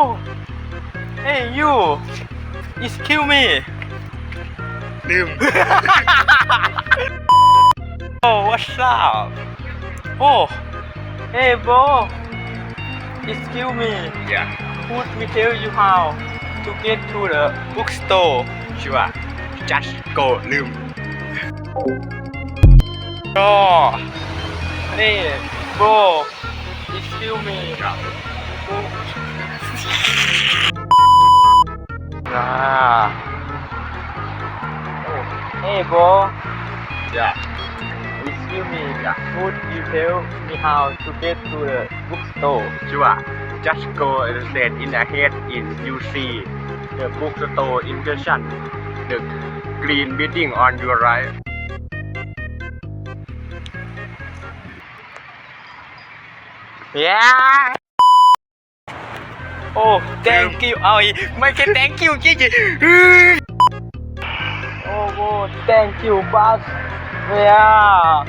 Oh, hey you, excuse me. ลืม Oh, what's up? Oh, hey bro, excuse me. Yeah Could me tell you how to get to the bookstore? sure just go ลืม Oh, hey bro, excuse me. Ah. Oh, hey bro, yeah excuse me. Could you tell me how to get to the bookstore? sure just go straight in ahead is you see the bookstore in question the green building on your right Yeah. Oh, thank you. เอาอีกไม่ใช่ thank you จริงๆ Oh, thank you, boss. Yeah.